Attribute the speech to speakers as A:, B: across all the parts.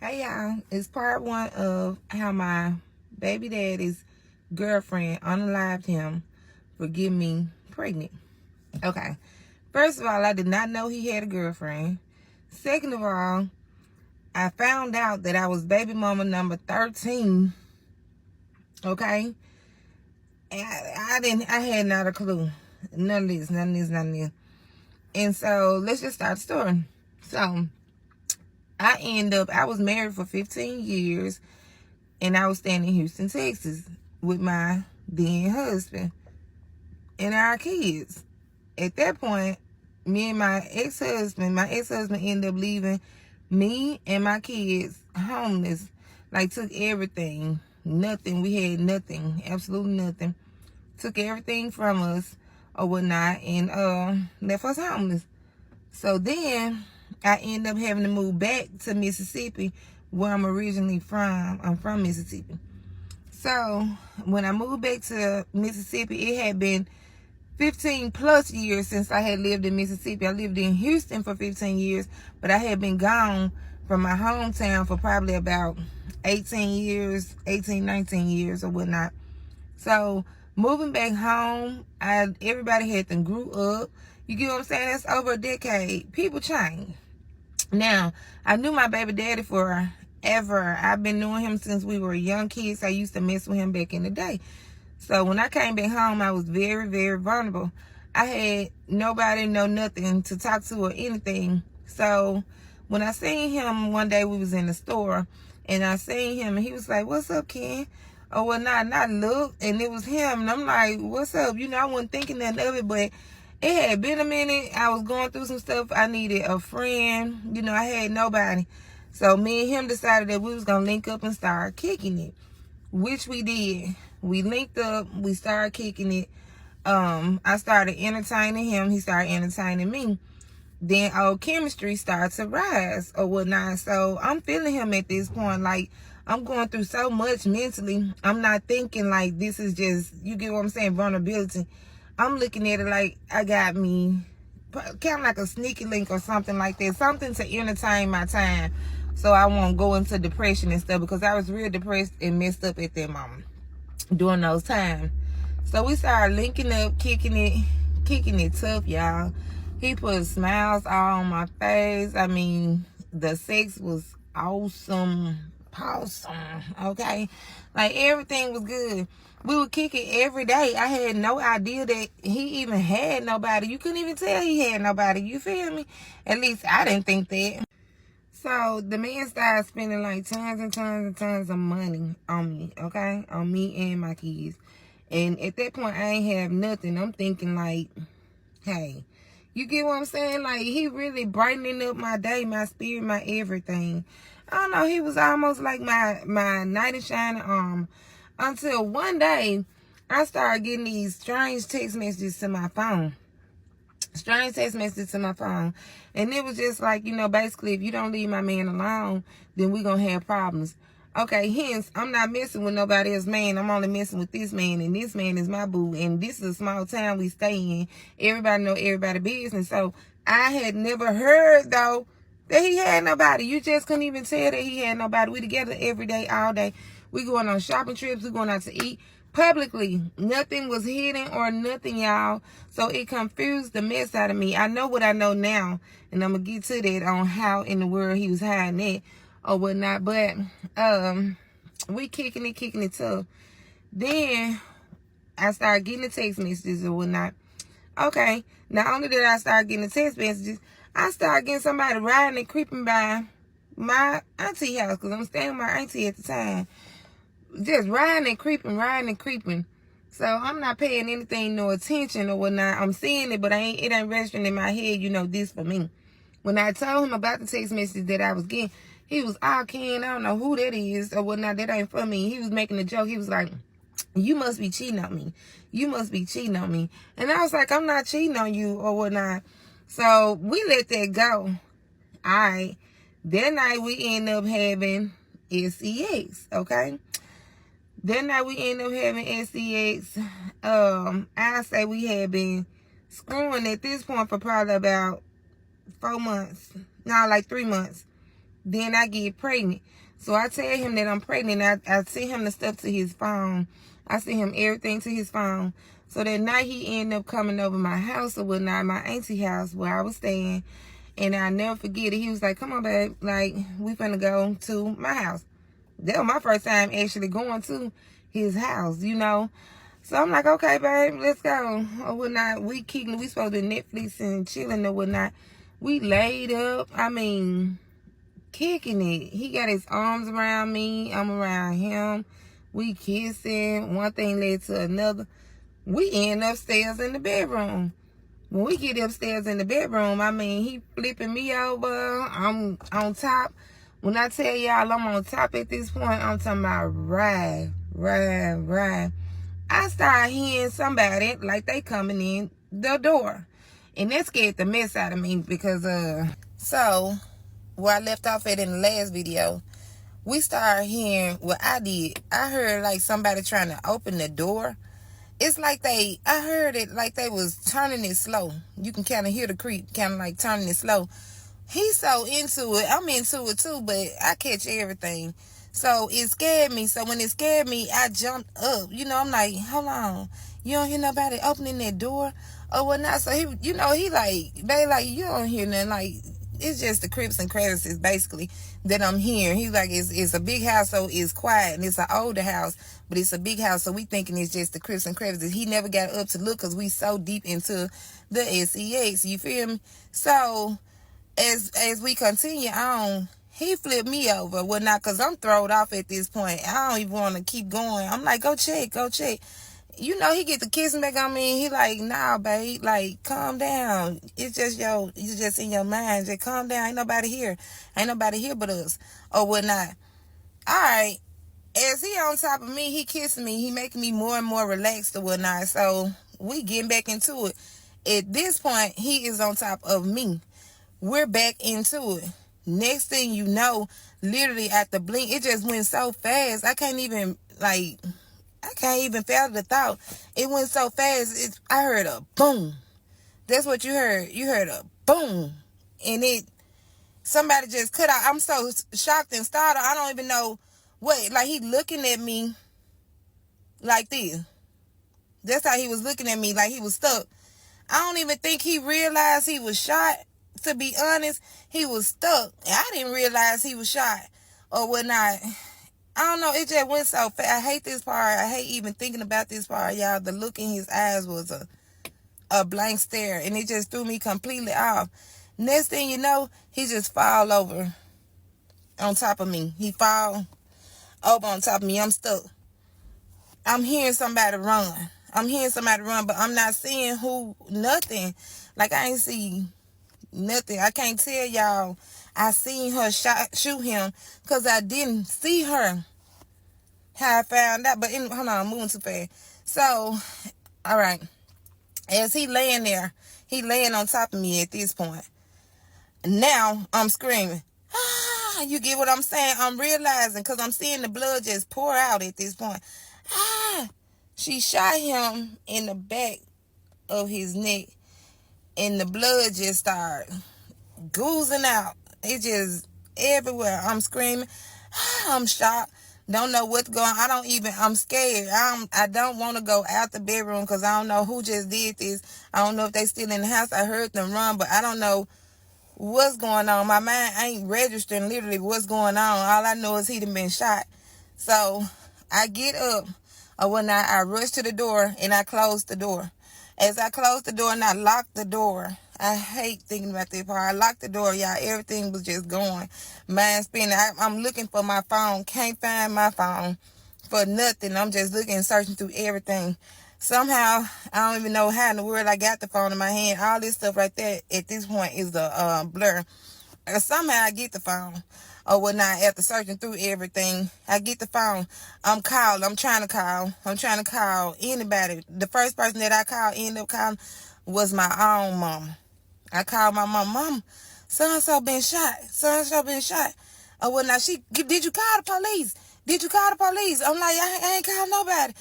A: Hey y'all, it's part one of how my baby daddy's girlfriend unalived him for getting me pregnant. Okay, first of all, I did not know he had a girlfriend. Second of all, I found out that I was baby mama number 13. Okay, and I had not a clue. None of this. And so let's just start the story. So I was married for 15 years, and I was staying in Houston, Texas with my then husband and our kids. At that point, me and my ex-husband ended up leaving me and my kids homeless. Like, took everything. Nothing. We had nothing. Absolutely nothing. Took everything from us or whatnot and left us homeless. So then I ended up having to move back to Mississippi, where I'm originally from. I'm from Mississippi. So when I moved back to Mississippi, it had been 15 plus years since I had lived in Mississippi. I lived in Houston for 15 years, but I had been gone from my hometown for probably about 19 years or whatnot. So moving back home, everybody had to grew up. You get what I'm saying? That's over a decade. People change. Now, I knew my baby daddy forever. I've been knowing him since we were young kids. I used to mess with him back in the day. So when I came back home, I was very, very vulnerable. I had nobody, nothing to talk to or anything. So when I seen him one day, we was in the store, and I seen him, and he was like, "What's up, Ken?" Or whatnot. And I looked, and it was him. And I'm like, "What's up?" I wasn't thinking nothing of it, but it had been a minute. I was going through some stuff. I needed a friend. I had nobody. So me and him decided that we was going to link up and start kicking it, which we did. We linked up. We started kicking it. I started entertaining him. He started entertaining me. Then our chemistry started to rise or whatnot. So I'm feeling him at this point. Like, I'm going through so much mentally. I'm not thinking like this is just, you get what I'm saying, vulnerability. I'm looking at it like I got me kind of like a sneaky link or something like that. Something to entertain my time so I won't go into depression and stuff, because I was real depressed and messed up at that moment during those times. So we started linking up, kicking it tough, y'all. He put smiles all on my face. I mean, the sex was awesome, okay? Like, everything was good. We would kick it every day. I had no idea that he even had nobody. You couldn't even tell he had nobody. You feel me? At least I didn't think that. So the man started spending like tons and tons and tons of money on me, okay? On me and my kids. And at that point, I ain't have nothing. I'm thinking like, hey, you get what I'm saying? Like, he really brightening up my day, my spirit, my everything. I don't know. He was almost like my knight in shining armor. Until one day, I started getting these strange text messages to my phone. And it was just like, basically, if you don't leave my man alone, then we're going to have problems. Okay, hence, I'm not messing with nobody else, man. I'm only messing with this man, and this man is my boo. And this is a small town we stay in. Everybody know everybody's business. So I had never heard, though, that he had nobody. You just couldn't even tell that he had nobody. We together every day, all day. We going on shopping trips. We going out to eat publicly. Nothing was hidden or nothing, y'all. So it confused the mess out of me. I know what I know now, and I'm going to get to that on how in the world he was hiding it or whatnot. But we kicking it tough. Then I started getting the text messages or whatnot. Okay, not only did I start getting the text messages, I started getting somebody riding and creeping by my auntie house, because I'm staying with my auntie at the time. Just riding and creeping. So I'm not paying anything, no attention or whatnot. I'm seeing it, but it ain't registering in my head, this for me. When I told him about the text message that I was getting, he was, Ken, I don't know who that is or whatnot. That ain't for me. He was making a joke. He was like, you must be cheating on me. And I was like, I'm not cheating on you or whatnot. So we let that go. All right. That night we end up having sex, okay? I say we had been screwing at this point for probably about 4 months. No, like 3 months. then I get pregnant. So I tell him that I'm pregnant. I send him the stuff to his phone. I send him everything to his phone. So that night he ended up coming over my house or whatnot, my auntie house where I was staying. And I'll never forget it. He was like, come on, babe. Like, we finna go to my house. That was my first time actually going to his house, you know. So I'm like, okay, babe, let's go. Or whatnot. We supposed to be Netflix and chilling or whatnot. We laid up. I mean, kicking it. He got his arms around me. I'm around him. We kissing. One thing led to another. We end upstairs in the bedroom. When we get upstairs in the bedroom, I mean, he flipping me over. I'm on top. When I tell y'all I'm on top at this point, I'm talking about ride. I start hearing somebody like they coming in the door. And that scared the mess out of me because, so, where I left off at in the last video, we started hearing what I did. I heard like somebody trying to open the door. It's like I heard it like they was turning it slow. You can kind of hear the creep, kind of like turning it slow. He's so into it. I'm into it too, but I catch everything. So it scared me. So when it scared me, I jumped up. You know, I'm like, hold on. You don't hear nobody opening that door or whatnot. So he, you know, he like, they like, you don't hear nothing. Like, it's just the creeps and crevices basically that I'm hearing. He's like, it's a big house, so it's quiet, and it's an older house, but it's a big house, so we thinking it's just the creeps and crevices. He never got up to look because we so deep into the sex. You feel me? So as we continue on, he flipped me over. Well, not because I'm thrown off at this point. I don't even want to keep going. I'm like, go check. You know, he get the kissing back on me. He like, nah, babe, like, calm down. It's just in your mind. Just calm down. Ain't nobody here but us or whatnot. All right. As he on top of me, he kissing me. He making me more and more relaxed or whatnot. So we getting back into it. At this point, he is on top of me. We're back into it. Next thing you know, literally at the blink, it just went so fast. I can't even fathom the thought. It went so fast. I heard a boom. That's what you heard. You heard a boom. And somebody just cut out. I'm so shocked and startled. I don't even know what. Like, he looking at me like this. That's how he was looking at me, like he was stuck. I don't even think he realized he was shot. To be honest, he was stuck. I didn't realize he was shot or whatnot. I don't know. It just went so fast. I hate this part. I hate even thinking about this part, y'all. The look in his eyes was a blank stare, and it just threw me completely off. Next thing you know, he just fall over on top of me. He fall over on top of me. I'm stuck. I'm hearing somebody run. But I'm not seeing who, nothing. Like, I ain't see nothing. I can't tell y'all I seen her shoot him because I didn't see her. How I found out. But hold on, I'm moving too fast. So, all right. As he laying there, he laying on top of me at this point. Now I'm screaming. Ah, you get what I'm saying? I'm realizing because I'm seeing the blood just pour out at this point. Ah, she shot him in the back of his neck, and the blood just started oozing out. It just everywhere. I'm screaming. I'm shocked. Don't know what's going on. I'm scared. I don't want to go out the bedroom because I don't know who just did this. I don't know if they still in the house. I heard them run, but I don't know what's going on. My mind ain't registering literally what's going on. All I know is he done been shot. So I get up, or when I rush to the door and I close the door. As I close the door and I lock the door, I hate thinking about that part. I locked the door, y'all. Everything was just going. Mind spinning. I'm looking for my phone. Can't find my phone for nothing. I'm just looking, searching through everything. Somehow, I don't even know how in the world I got the phone in my hand. All this stuff right there at this point is a blur. Somehow I get the phone or whatnot after searching through everything. I get the phone. I'm trying to call anybody. The first person that I ended up calling was my own mom. I called my mom. Mom, so-and-so been shot. Or whatnot. Did you call the police? I'm like, I ain't called nobody.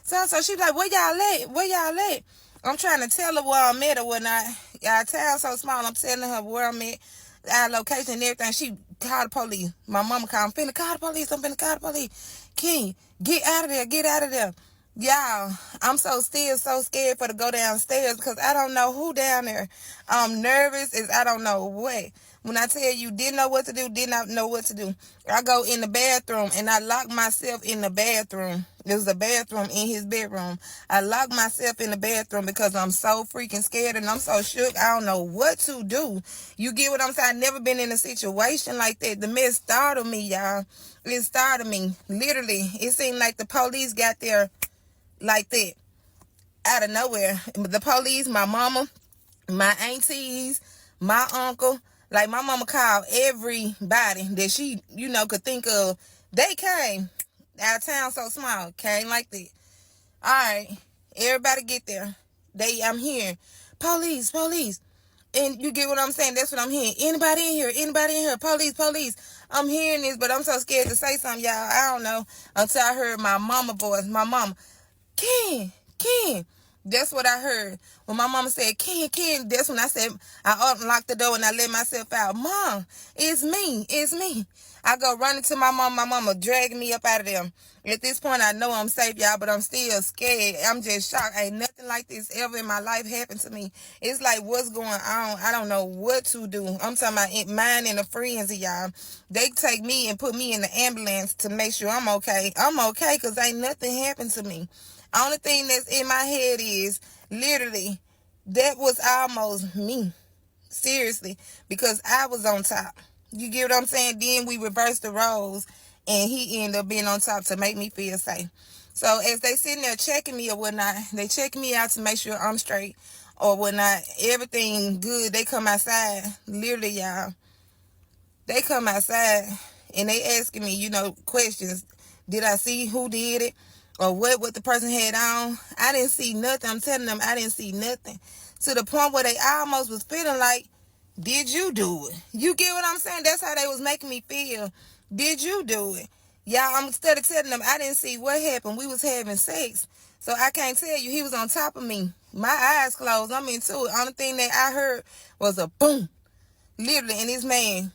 A: So she like, where y'all at? I'm trying to tell her where I'm at or whatnot. Y'all town so small, I'm telling her where I'm at. our location and everything. She called the police. My mama called, I'm finna call the police. I'm finna call the police. King, get out of there. Get out of there. Y'all, I'm so scared for to go downstairs because I don't know who down there. I'm nervous as I don't know what. When I tell you, didn't know what to do, did not know what to do. I go in the bathroom and I lock myself in the bathroom. There's a bathroom in his bedroom. I lock myself in the bathroom because I'm so freaking scared and I'm so shook. I don't know what to do. You get what I'm saying? I've never been in a situation like that. The mess startled me, y'all. It startled me. Literally, it seemed like the police got there like that out of nowhere. The police, my mama, my aunties, my uncle, like my mama called everybody that she, could think of. They came. Our town so small, came like that. All right, everybody get there. I'm hearing police, police. And you get what I'm saying? That's what I'm hearing. Anybody in here? Anybody in here? Police, police. I'm hearing this, but I'm so scared to say something, y'all. I don't know. Until I heard my mama voice. My mama, Ken. That's what I heard. When my mama said, Ken, that's when I said, I unlocked the door and I let myself out. Mom, it's me. I go running to my mom. My mama dragging me up out of there. At this point, I know I'm safe, y'all, but I'm still scared. I'm just shocked. Ain't nothing like this ever in my life happened to me. It's like, what's going on? I don't know what to do. I'm talking about mine and a frenzy, y'all. They take me and put me in the ambulance to make sure I'm okay. I'm okay because ain't nothing happened to me. Only thing that's in my head is literally that was almost me. Seriously. Because I was on top. You get what I'm saying? Then we reversed the roles and he ended up being on top to make me feel safe. So as they sitting there checking me or whatnot, they check me out to make sure I'm straight or whatnot. Everything good. They come outside. Literally, y'all. They come outside and they asking me, questions. Did I see who did it? Or what the person had on? I didn't see nothing. I'm telling them I didn't see nothing. To the point where they almost was feeling like, did you do it? You get what I'm saying? That's how they was making me feel. Did you do it? Y'all, I'm instead of telling them I didn't see what happened. We was having sex. So I can't tell you. He was on top of me. My eyes closed. I'm into it. Only thing that I heard was a boom. Literally. And this man,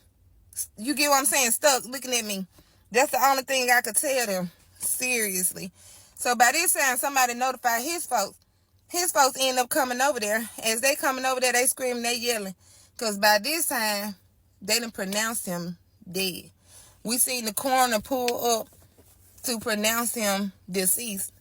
A: you get what I'm saying, stuck looking at me. That's the only thing I could tell them. Seriously. So by this time, somebody notified his folks. His folks end up coming over there. As they coming over there, they screaming, they yelling. Because by this time, they done pronounced him dead. We seen the coroner pull up to pronounce him deceased.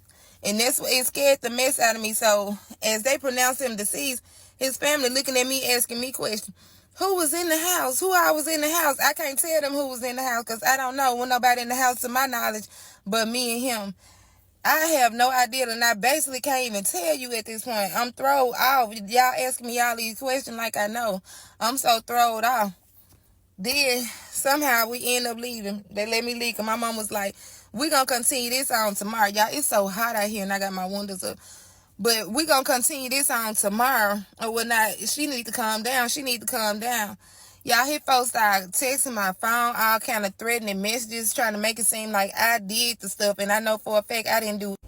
A: And that's what it scared the mess out of me. So as they pronounced him deceased, his family looking at me, asking me questions. Who was in the house? Who I was in the house? I can't tell them who was in the house because I don't know. When nobody in the house to my knowledge but me and him. I have no idea, and I basically can't even tell you at this point. I'm thrown off. Y'all asking me all these questions like I know. I'm so thrown off. Then, somehow, we end up leaving. They let me leave, and my mom was like, we're going to continue this on tomorrow. Y'all, it's so hot out here, and I got my windows up. But we're going to continue this on tomorrow, or whatnot. She need to calm down. Y'all, his folks started texting my phone, all kind of threatening messages, trying to make it seem like I did the stuff, and I know for a fact I didn't do it.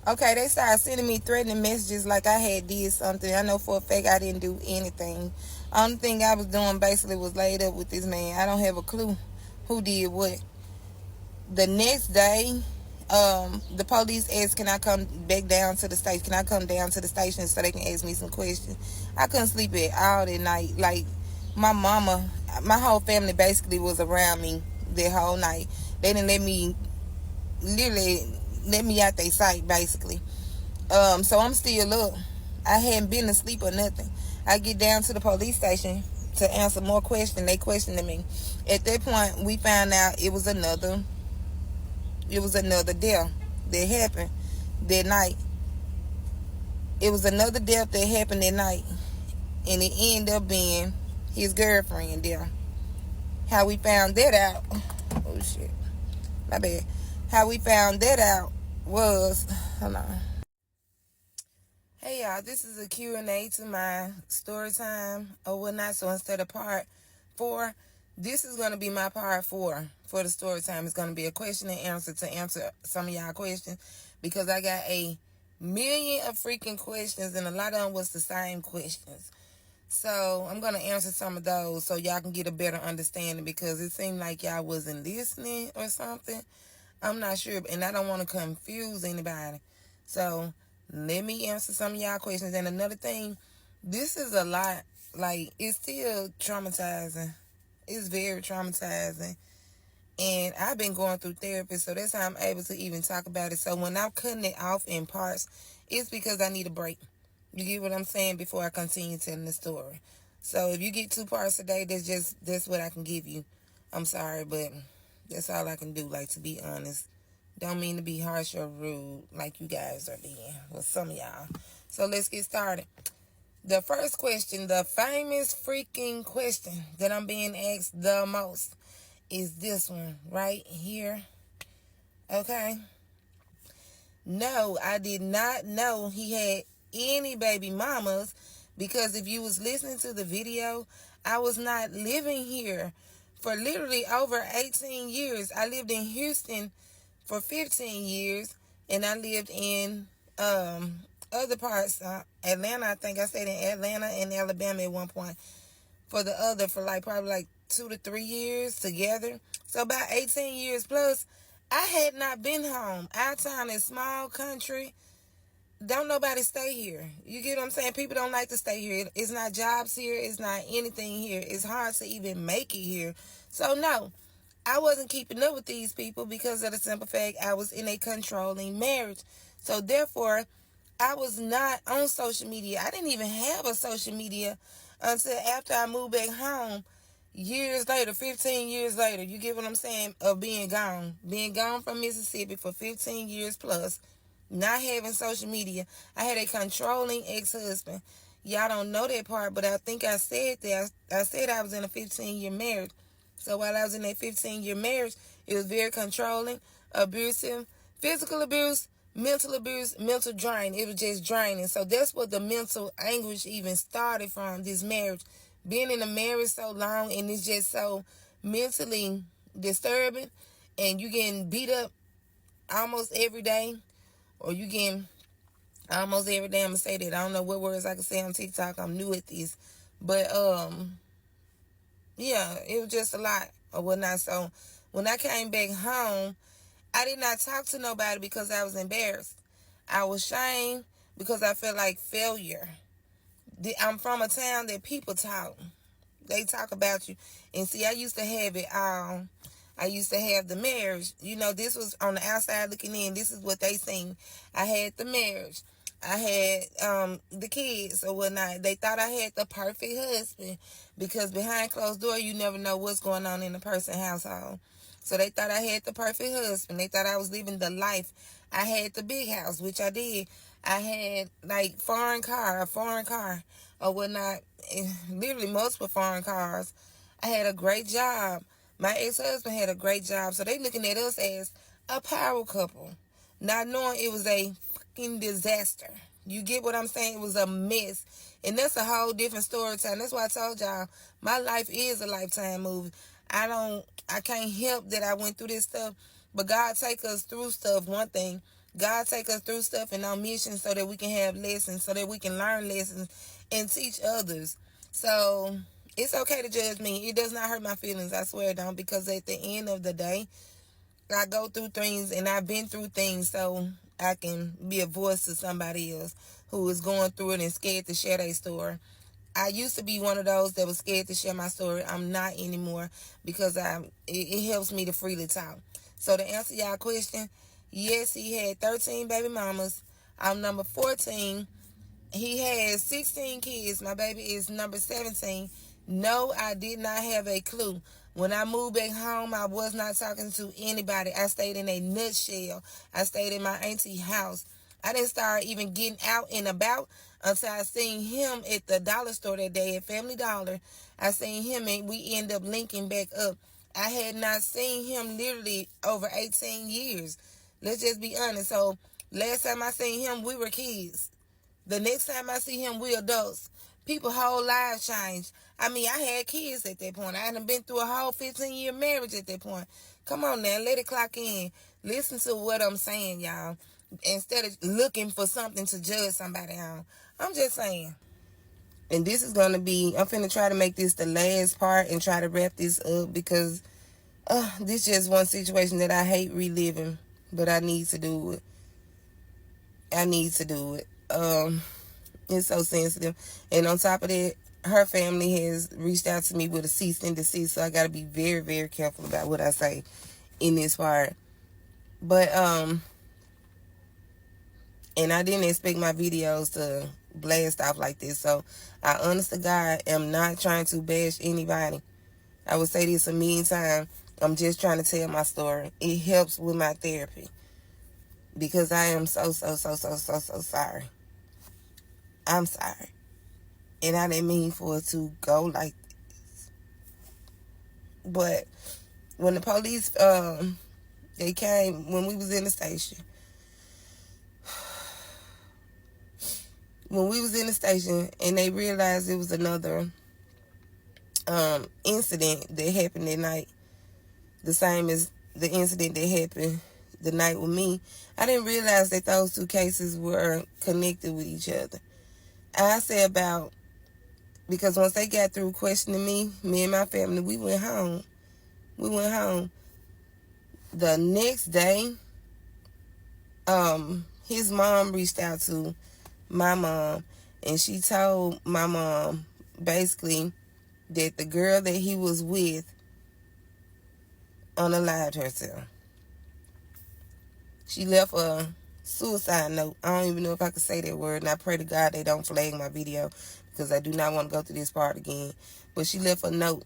A: Okay, they started sending me threatening messages like I had did something. I know for a fact I didn't do anything. Only thing I was doing basically was laid up with this man. I don't have a clue who did what. The next day, the police asked, can I come back down to the station? Can I come down to the station so they can ask me some questions? I couldn't sleep at all that night. Like, my mama, my whole family basically was around me that whole night. They didn't literally let me out their sight, basically. So I'm still up. I hadn't been asleep or nothing. I get down to the police station to answer more questions. They questioning me. At that point, we found out it was another death that happened that night. It was another death that happened that night. And it ended up being his girlfriend there. How we found that out. Oh, shit. My bad. How we found that out was... Hold on. Hey, y'all. This is a Q&A to my story time or whatnot. So instead of part 4, this is going to be my part 4 for the story time. It's going to be a question and answer to answer some of y'all questions. Because I got a million of freaking questions. And a lot of them was the same questions. So I'm going to answer some of those so y'all can get a better understanding, because it seemed like y'all wasn't listening or something. I'm not sure, and I don't want to confuse anybody. So let me answer some of y'all questions. And another thing, this is a lot. Like, it's still traumatizing. It's very traumatizing. And I've been going through therapy, so that's how I'm able to even talk about it. So when I'm cutting it off in parts, it's because I need a break. You get what I'm saying? Before I continue telling the story. So if you get 2 parts a day, that's what I can give you. I'm sorry, but that's all I can do, like, to be honest. Don't mean to be harsh or rude like you guys are being. Well, some of y'all. So let's get started. The first question, the famous freaking question that I'm being asked the most, is this one right here. Okay. No, I did not know he had any baby mamas, because if you was listening to the video, I was not living here for literally over 18 years. I lived in Houston for 15 years, and I lived in other parts, Atlanta. I think I stayed in Atlanta and Alabama at one point for probably like 2 to 3 years together. So about 18 years plus, I had not been home. Our town is small country. Don't nobody stay here. You get what I'm saying? People don't like to stay here. It's not jobs here. It's not anything here. It's hard to even make it here. So no, I wasn't keeping up with these people because of the simple fact I was in a controlling marriage. So therefore, I was not on social media. I didn't even have a social media until after I moved back home years later, 15 years later. You get what I'm saying? Of being gone. Being gone from Mississippi for 15 years plus. Not having social media. I had a controlling ex-husband. Y'all don't know that part, but I think I said that. I said I was in a 15-year marriage. So while I was in that 15-year marriage, it was very controlling, abusive, physical abuse, mental drain. It was just draining. So that's what the mental anguish even started from, this marriage. Being in a marriage so long, and it's just so mentally disturbing, and you getting beat up almost every day, or you getting almost every day. I'm gonna say that. I don't know what words I can say on TikTok. I'm new at this. But yeah, it was just a lot or whatnot. So when I came back home, I did not talk to nobody because I was embarrassed. I was ashamed because I felt like failure. I'm from a town that people talk. They talk about you. And see, I used to have it all. I used to have the marriage. You know, this was on the outside looking in. This is what they seen. I had the marriage. I had the kids or whatnot. They thought I had the perfect husband, because behind closed door, you never know what's going on in a person's household. So they thought I had the perfect husband. They thought I was living the life. I had the big house, which I did. I had like a foreign car or whatnot. Literally multiple foreign cars. I had a great job. My ex-husband had a great job. So they looking at us as a power couple, not knowing it was a fucking disaster. You get what I'm saying? It was a mess. And that's a whole different story time. That's why I told y'all, my life is a Lifetime movie. I can't help that I went through this stuff, but God take us through stuff. One thing, God take us through stuff and on mission so that we can have lessons, so that we can learn lessons and teach others. So it's okay to judge me. It does not hurt my feelings. I swear it don't, because at the end of the day, I go through things and I've been through things, so I can be a voice to somebody else who is going through it and scared to share their story. I used to be one of those that was scared to share my story. I'm not anymore, because it helps me to freely talk. So to answer y'all question, yes, he had 13 baby mamas. I'm number 14. He has 16 kids. My baby is number 17. No, I did not have a clue. When I moved back home, I was not talking to anybody. I stayed in a nutshell. I stayed in my auntie house. I didn't start even getting out and about until I seen him at the dollar store that day at Family Dollar. I seen him and we end up linking back up. I had not seen him literally over 18 years. Let's just be honest. So last time I seen him, we were kids. The next time I see him, we adults. People's whole lives changed. I mean, I had kids at that point. I hadn't been through a whole 15-year marriage at that point. Come on now, let it clock in. Listen to what I'm saying, y'all. Instead of looking for something to judge somebody on. I'm just saying. And this is going to be, I'm finna try to make this the last part and try to wrap this up, because this is just one situation that I hate reliving, but I need to do it. I need to do it. It's so sensitive. And on top of that, her family has reached out to me with a cease and desist, so I got to be very, very careful about what I say in this part. But, and I didn't expect my videos to blast off like this, so I honest to God am not trying to bash anybody. I would say this a million times. I'm just trying to tell my story. It helps with my therapy, because I am so sorry. I'm sorry. And I didn't mean for it to go like this. But when the police, they came, when we was in the station, and they realized it was another incident that happened that night, the same as the incident that happened the night with me, I didn't realize that those two cases were connected with each other. I say about, because once they got through questioning me and my family, we went home. The next day, his mom reached out to my mom, and she told my mom basically that the girl that he was with unalived herself. She left a suicide note. I don't even know if I could say that word, and I pray to God they don't flag my video, because I do not want to go through this part again. But she left a note.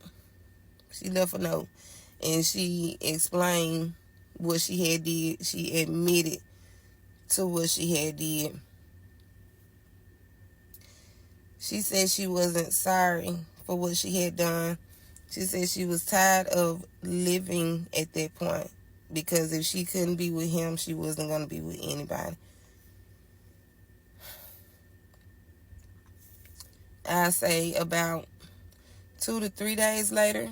A: And she explained what she had did. She admitted to what she had did. She said she wasn't sorry for what she had done. She said she was tired of living at that point, because if she couldn't be with him, she wasn't going to be with anybody. I say about 2 to 3 days later,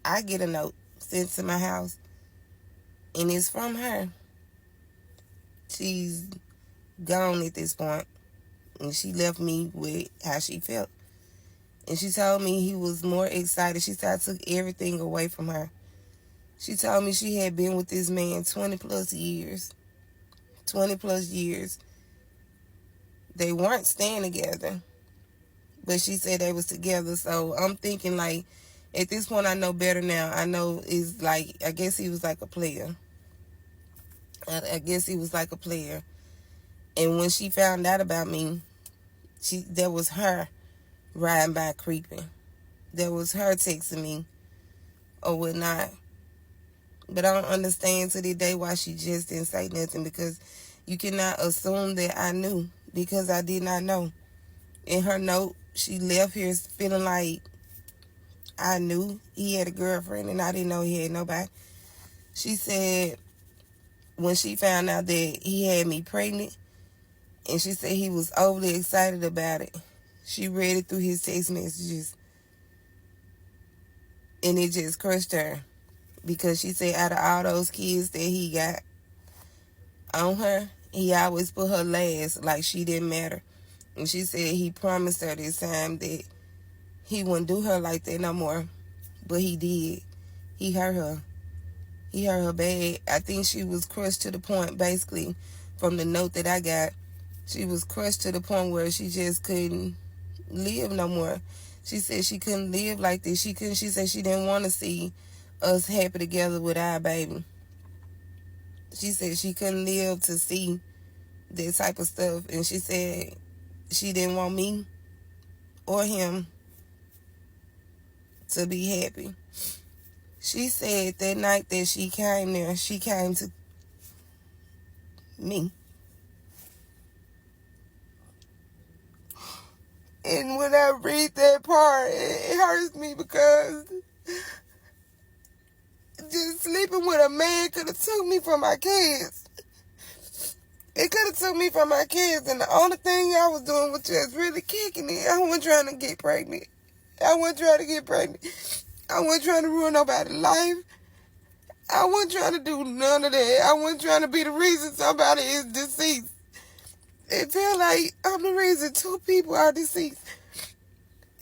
A: I get a note sent to my house, and it's from her. She's gone at this point, and she left me with how she felt. And she told me he was more excited. She said I took everything away from her. She told me she had been with this man 20 plus years. 20 plus years. They weren't staying together, but she said they was together. So I'm thinking, like, at this point, I know better now. I know it's like, I guess he was like a player. And when she found out about me, that was her riding by creeping. That was her texting me or whatnot. But I don't understand to this day why she just didn't say nothing, because you cannot assume that I knew, because I did not know. In her note, she left here feeling like I knew he had a girlfriend and I didn't know he had nobody. She said when she found out that he had me pregnant, and she said he was overly excited about it. She read it through his text messages, and it just crushed her, because she said out of all those kids that he got on her, he always put her last, like she didn't matter. And she said he promised her this time that he wouldn't do her like that no more, but he did. He hurt her. He hurt her bad. I think she was crushed to the point, basically, from the note that I got, she was crushed to the point where she just couldn't live no more. She said she couldn't live like this. She said she didn't want to see us happy together with our baby. She said she couldn't live to see that type of stuff. And she said she didn't want me or him to be happy. She said that night that she came there, she came to me. And when I read that part, it hurts me, because just sleeping with a man could have took me from my kids. It could have took me from my kids, and the only thing I was doing was just really kicking it. I wasn't trying to get pregnant. I wasn't trying to ruin nobody's life. I wasn't trying to do none of that. I wasn't trying to be the reason somebody is deceased. It feel like I'm the reason 2 people are deceased.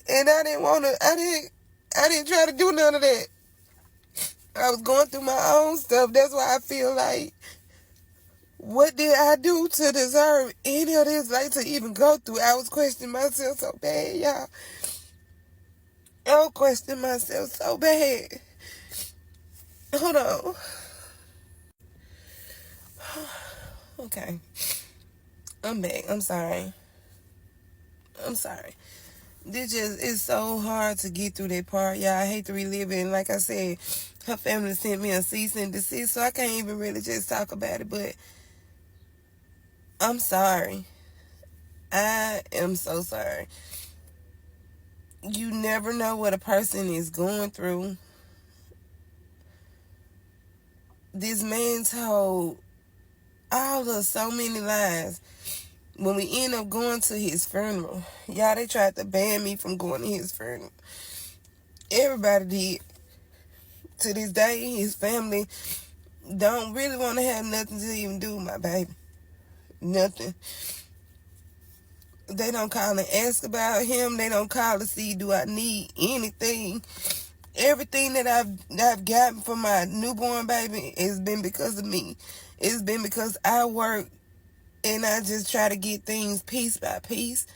A: And I didn't try to do none of that. I was going through my own stuff. That's why I feel like, what did I do to deserve any of this, like, to even go through? I was questioning myself so bad, y'all. I was questioning myself so bad. Hold on. Okay. I'm back. I'm sorry. This just is so hard to get through that part, y'all. I hate to relive it. And like I said, her family sent me a cease and desist, so I can't even really just talk about it. But I'm sorry. I am so sorry. You never know what a person is going through. This man told all of so many lies. When we end up going to his funeral, y'all, they tried to ban me from going to his funeral. Everybody did. To this day, his family don't really want to have nothing to even do with my baby. Nothing. They don't call and ask about him. They don't call to see, do I need anything. Everything that I've gotten from my newborn baby has been because of me. It's been because I work and I just try to get things piece by piece.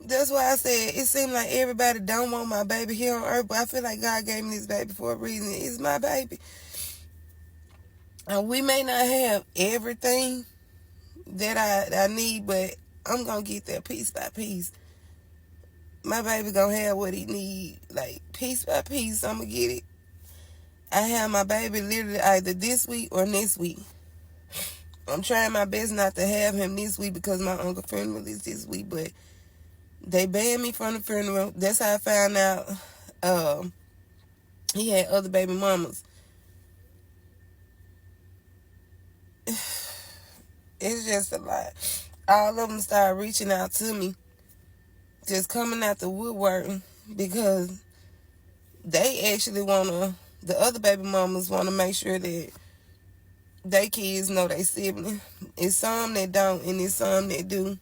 A: That's why I said it seems like everybody don't want my baby here on earth, but I feel like God gave me this baby for a reason. It's my baby. And we may not have everything that I need, but I'm going to get there piece by piece. My baby going to have what he need, like, piece by piece. I'm going to get it. I have my baby literally either this week or next week. I'm trying my best not to have him this week because my uncle's funeral is this week, but they banned me from the funeral. That's how I found out he had other baby mamas. It's just a lot. All of them started reaching out to me, just coming out the woodwork, because they actually the other baby mamas want to make sure that they kids know they sibling. It's some that don't, and it's some that do.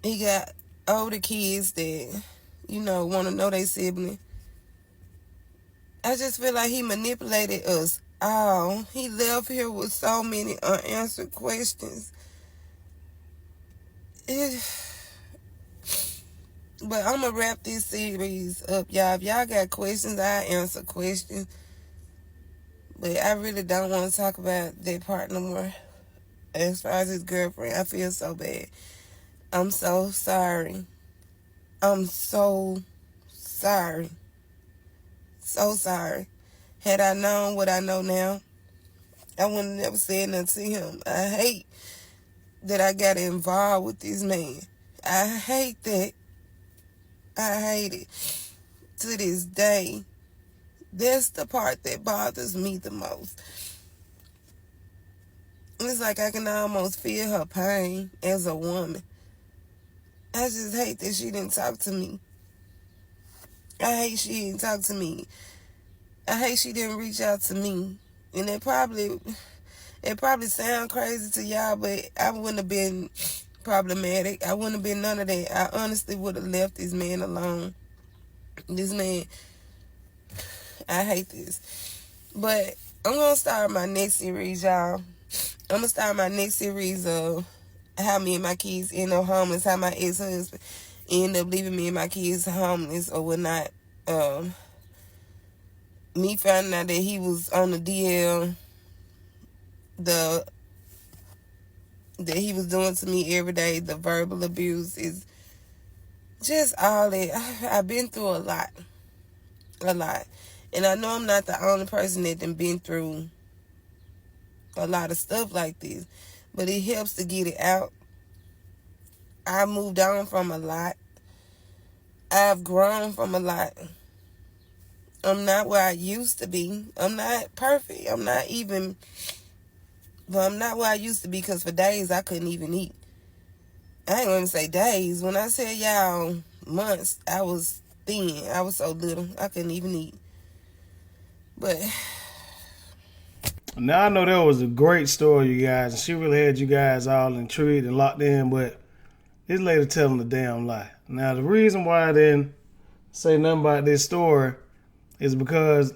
A: He got older kids that, want to know they sibling. I just feel like he manipulated us all. He left here with so many unanswered questions. But I'm going to wrap this series up, y'all. If y'all got questions, I answer questions. But I really don't want to talk about that part no more. As far as his girlfriend, I feel so bad. I'm so sorry. I'm so sorry. So sorry. Had I known what I know now, I would have never said nothing to him. I hate that I got involved with this man. I hate that. I hate it. To this day, that's the part that bothers me the most. It's like I can almost feel her pain as a woman. I just hate that she didn't talk to me. I hate she didn't talk to me. I hate she didn't reach out to me. And it probably sound crazy to y'all, but I wouldn't have been problematic. I wouldn't have been none of that. I honestly would have left this man alone. This man, I hate this. But I'm going to start my next series, y'all. I'm going to start my next series of how me and my kids end up homeless, how my ex-husband ended up leaving me and my kids homeless or whatnot. Me finding out that he was on the DL, that he was doing to me every day, the verbal abuse, is just all that. I've been through a lot. And I know I'm not the only person that done been through a lot of stuff like this, but it helps to get it out. I moved on from a lot. I've grown from a lot. I'm not where I used to be. I'm not perfect. I'm not where I used to be, because for days I couldn't even eat. I ain't gonna say days. When I said y'all months, I was thin. I was so little. I couldn't even eat. But
B: now I know that was a great story, you guys. She really had you guys all intrigued and locked in, but This lady telling a damn lie. Now, the reason why I didn't say nothing about this story is because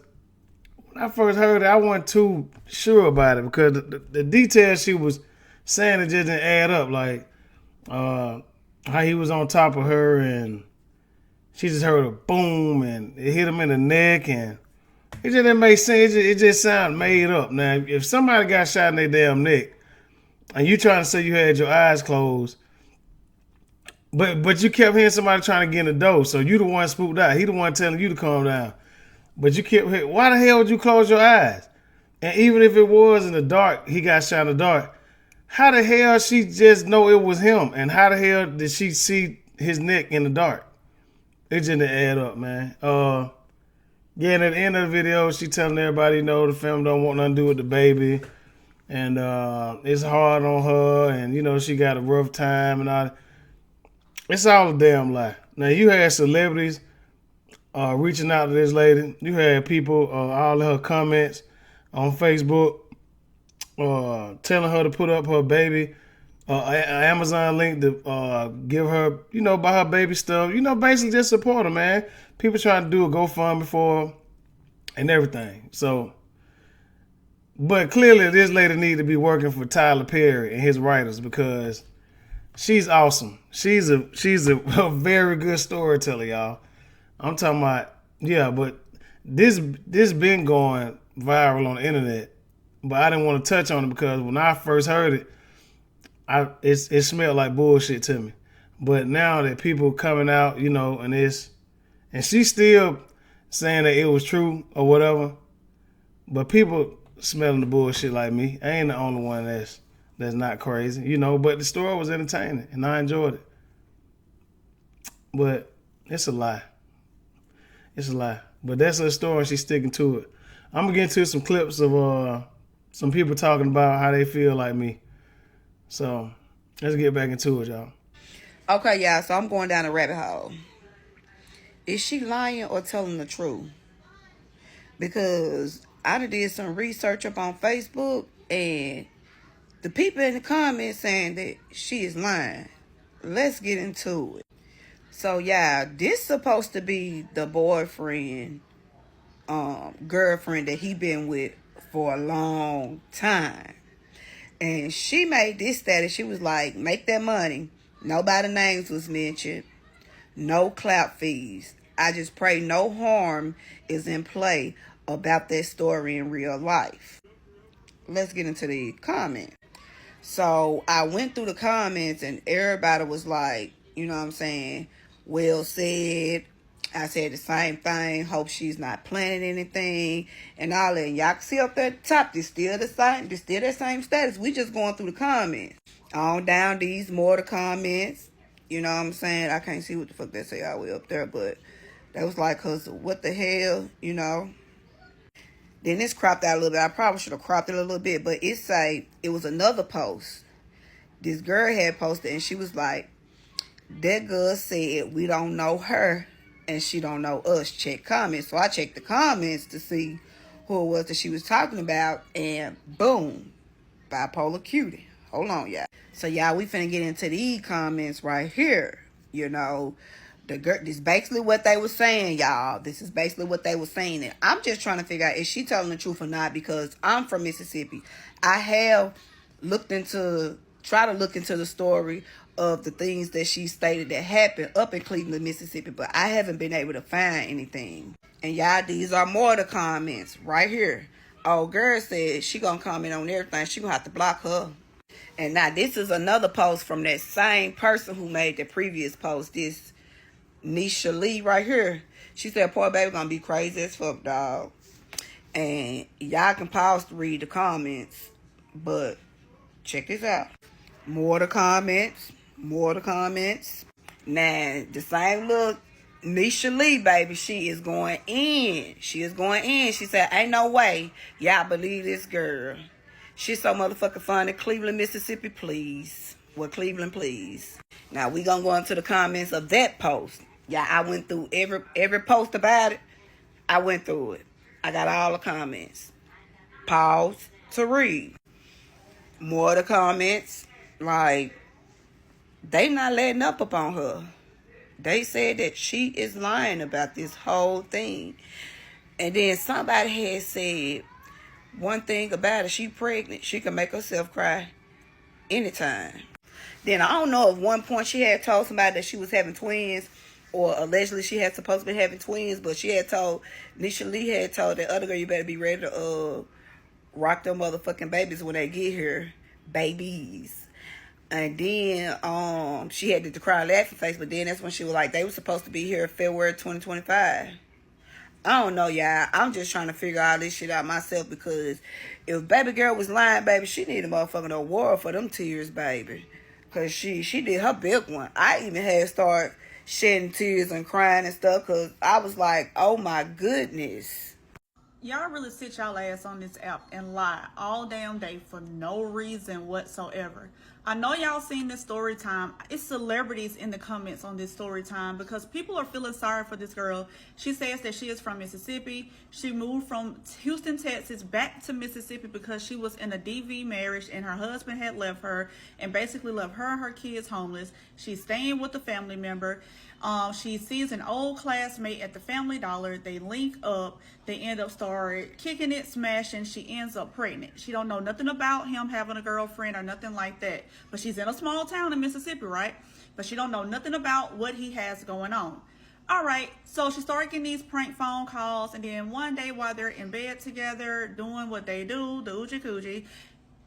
B: when I first heard it, I wasn't too sure about it because the details she was saying, it just didn't add up. Like how he was on top of her and she just heard a boom and it hit him in the neck and it just didn't make sense. It just sounded made up. Now, if somebody got shot in their damn neck and you trying to say you had your eyes closed, but you kept hearing somebody trying to get in the door, so you the one spooked out. He the one telling you to calm down. But you kept hearing, why the hell would you close your eyes? And even if it was in the dark, he got shot in the dark. How the hell she just know it was him? And how the hell did she see his neck in the dark? It just didn't add up, man. Yeah, and at the end of the video, she telling everybody, the film don't want nothing to do with the baby. And it's hard on her. And, she got a rough time and all that. It's all a damn lie. Now, you had celebrities reaching out to this lady. You had people, all of her comments on Facebook telling her to put up her baby Amazon link to give her, buy her baby stuff. Basically just support her, man. People trying to do a GoFundMe for her and everything. So, but clearly this lady need to be working for Tyler Perry and his writers because she's awesome. She's a very good storyteller, y'all. I'm talking about, yeah, but this been going viral on the internet, but I didn't want to touch on it because when I first heard it, it smelled like bullshit to me. But now that people coming out, and she's still saying that it was true or whatever, but people smelling the bullshit like me. I ain't the only one that's not crazy, but the story was entertaining and I enjoyed it. But it's a lie. It's a lie. But that's her story and she's sticking to it. I'm gonna get into some clips of some people talking about how they feel like me. So let's get back into it, y'all.
C: Okay, y'all, so I'm going down a rabbit hole. Is she lying or telling the truth? Because I did some research up on Facebook and the people in the comments saying that she is lying. Let's get into it. So yeah, this supposed to be the boyfriend, girlfriend that he been with for a long time. And she made this status. She was like, make that money. Nobody names was mentioned. No clap fees. I just pray no harm is in play about that story in real life. Let's get into the comments. So I went through the comments and everybody was like, you know what I'm saying? Well said. I said the same thing. Hope she's not planning anything and all that. And y'all can see up there at the top, it's still the same. It's still that same status. We just going through the comments. On down these more the comments. You know what I'm saying? I can't see what the fuck they say all the way up there, but that was like, cause what the hell, Then it's cropped out a little bit. I probably should have cropped it a little bit, but it was another post. This girl had posted and she was like, that girl said we don't know her and she don't know us. Check comments. So I checked the comments to see who it was that she was talking about and boom, bipolar cutie. Hold on, y'all. So y'all, we finna get into these comments right here. The girl, this is basically what they were saying, y'all. This is basically what they were saying. And I'm just trying to figure out, is she telling the truth or not? Because I'm from Mississippi. I have try to look into the story of the things that she stated that happened up in Cleveland, Mississippi. But I haven't been able to find anything. And y'all, these are more of the comments right here. Oh, girl said she gonna comment on everything. She gonna have to block her. And now this is another post from that same person who made the previous post. This Nisha Lee right here. She said, poor baby gonna be crazy as fuck, dog. And y'all can pause to read the comments. But check this out. More the comments. More the comments. Now, the same look. Nisha Lee, baby, she is going in. She is going in. She said, ain't no way y'all believe this girl. She's so motherfucking funny. Cleveland, Mississippi, please. Well, Cleveland, please. Now, we gonna go into the comments of that post. Yeah, I went through every post about it. I went through it. I got all the comments. Pause to read. More of the comments. Like, They not letting up on her. They said that she is lying about this whole thing. And then somebody had said one thing about it, she pregnant. She can make herself cry anytime. Then I don't know if one point she had told somebody that she was having twins, or allegedly she had supposed to be having twins, but she had told, Nisha Lee had told that other girl, you better be ready to rock them motherfucking babies when they get here. Babies. And then she had the cry laughing face, but then that's when she was like, they were supposed to be here February 2025. I don't know, y'all. I'm just trying to figure all this shit out myself, because if baby girl was lying, baby, she need a motherfucking award for them tears, baby. Because she did her big one. I even had start shedding tears and crying and stuff, because I was like, oh my goodness.
D: Y'all really sit y'all ass on this app and lie all damn day for no reason whatsoever. I know y'all seen this story time. It's celebrities in the comments on this story time, because people are feeling sorry for this girl. She says that she is from Mississippi. She moved from Houston, Texas back to Mississippi because she was in a DV marriage and her husband had left her and basically left her and her kids homeless. She's staying with a family member. She sees an old classmate at the Family Dollar. They link up. They end up start kicking it, smashing. She ends up pregnant. She don't know nothing about him having a girlfriend or nothing like that. But she's in a small town in Mississippi, right? But she don't know nothing about what he has going on. All right, so she started getting these prank phone calls, and then one day while they're in bed together doing what they do, the oochie coochie,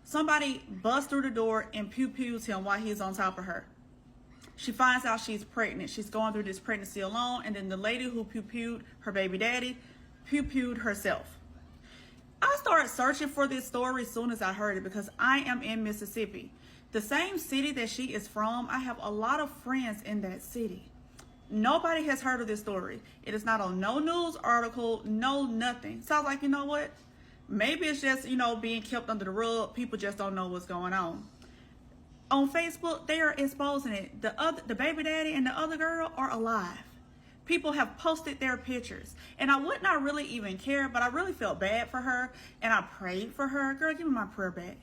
D: somebody busts through the door and pew-pews him while he's on top of her. She finds out she's pregnant. She's going through this pregnancy alone, and then the lady who pew-pewed her baby daddy pew-pewed herself. I started searching for this story as soon as I heard it, because I am in Mississippi. The same city that she is from, I have a lot of friends in that city. Nobody has heard of this story. It is not on no news article, no nothing. So I was like, you know what? Maybe it's just, being kept under the rug. People just don't know what's going on. On Facebook, they are exposing it. The baby daddy and the other girl are alive. People have posted their pictures. And I would not really even care, but I really felt bad for her. And I prayed for her. Girl, give me my prayer back.